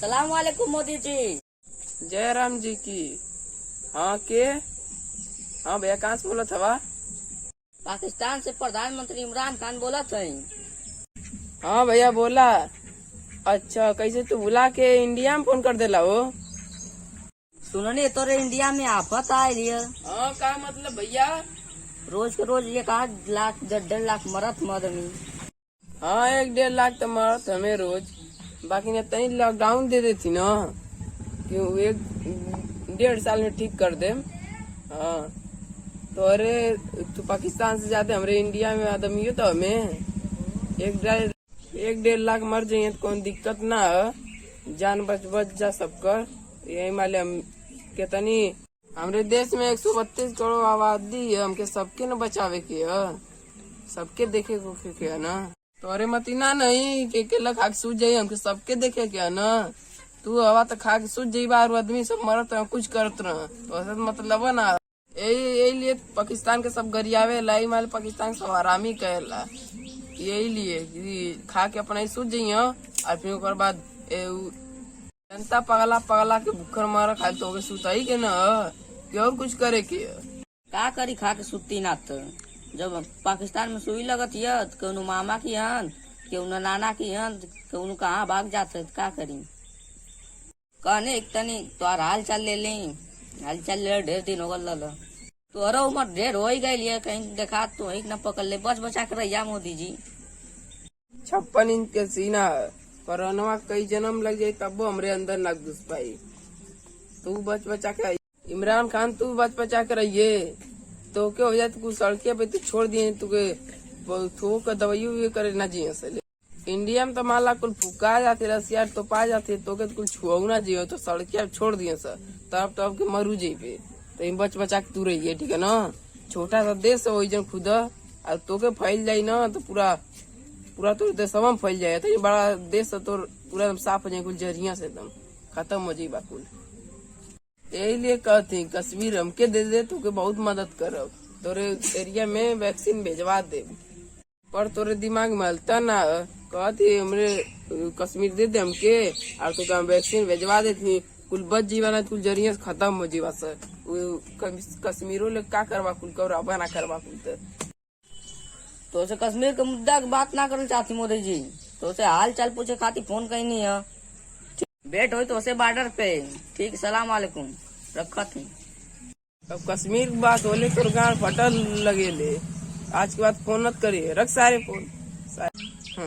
सलाम वालेकुम मोदी जी। जय राम जी की। हाँ के हाँ भैया कहाँ से बोला था? पाकिस्तान से प्रधानमंत्री इमरान खान बोला था। हाँ भैया बोला। अच्छा कैसे तू बुला के इंडिया में फोन कर देला हो? सुनने तोरे इंडिया में आफत आ रही है। हाँ का मतलब भैया? रोज के रोज 1.5 लाख 1.5 लाख मरत मदमी। हाँ 1-1.5 लाख तो मरत हमें रोज। बाकी ने तनी लॉकडाउन दे देती ना क्यों 1-1.5 साल में ठीक कर दे। हाँ तो अरे तू पाकिस्तान से जाते हमारे इंडिया में आदमी हो तो हमें 1-1.5 लाख मर जाइए तो कौन दिक्कत ना है। जान बच जा सबकर। यही माले हम कितनी हमारे देश में 132 करोड़ आबादी है। हमके सबके न बचावे के है, सबके देखे को के है ना। तो अरे मतीना नहीं के केला खा के सूझ जाये, हमके सबके देखे के है ना। तू हवा तो खा के सूझ जाई बार आदमी सब मरत रह कुछ करत रह तो ऐसा मतलब ना। यही लिए पाकिस्तान के सब गरियावे लाई माल पाकिस्तान सब आरामी कहेला। यही लिए खा के अपना ही सूझ जाइए और फिर ओकर बाद जनता पगला पगला के भूखर मारा खाए तो सुताई के ना कि और कुछ करे के का करी खा के सुती ना तो जब पाकिस्तान में सुई लगत है तो मामा की हन केहू नाना की हन केहू कहाँ भाग जाते का करी। कहने एक तनी तोहर हाल चाल ले ली। हाल चाल ले ढेर दिन हो गल तोहरा उम्र ढेर हो ही गई कहीं देखा तो एक न पकड़ ले बच बचा के रहिया मोदी जी। 56 इंच के सीना कोरोना कई जन्म लग जाये तब हमरे अंदर न घुस पाई। तू बच बचा के इमरान खान तू बच बचा के रहिए तो क्या हो जाए तू सड़के पे तू छोड़ दिए तुके थोक दवाई करे ना जिये से। इंडिया में तो माला कुल फुका जाते रसिया तो पा जाते तो के कुल छुआ ना जियो तो सड़के छोड़ दिए सर तब के मरू जाइए। तो बच बचा के तू रहिए ठीक है ना। छोटा सा देश है जन खुद और तो के फैल जाये ना तो पूरा तो देशवा में फैल जाए। तो ये बड़ा देश है तो पूरा एकदम साफ हो जाए कुल जरिया से एकदम खत्म हो जाये कुल। यही लिए कहती कश्मीर हमके दे दे तो के बहुत मदद करब तोरे एरिया में वैक्सीन भेजवा दे। पर तोरे दिमाग में हलता ना कहती हमरे कश्मीर दे दे हमके और तो हम वैक्सीन भेजवा देती कुल बच जीवा ना कुल जरिया से खत्म हो जीवा सर। कश्मीरों ले का करवा कुल कर ना करवा कुल तो से कश्मीर के मुद्दा की बात ना करना चाहती मोदी जी। तो से हाल चाल पूछे खाती फोन कहीं नहीं है। भेंट हो तो से बॉर्डर पे ठीक सलाम वालेकुम रखत हूँ। अब कश्मीर की बात होले तो गाँव फटल लगे ले आज के बाद फोन मत करिए रख सारे फोन सारे।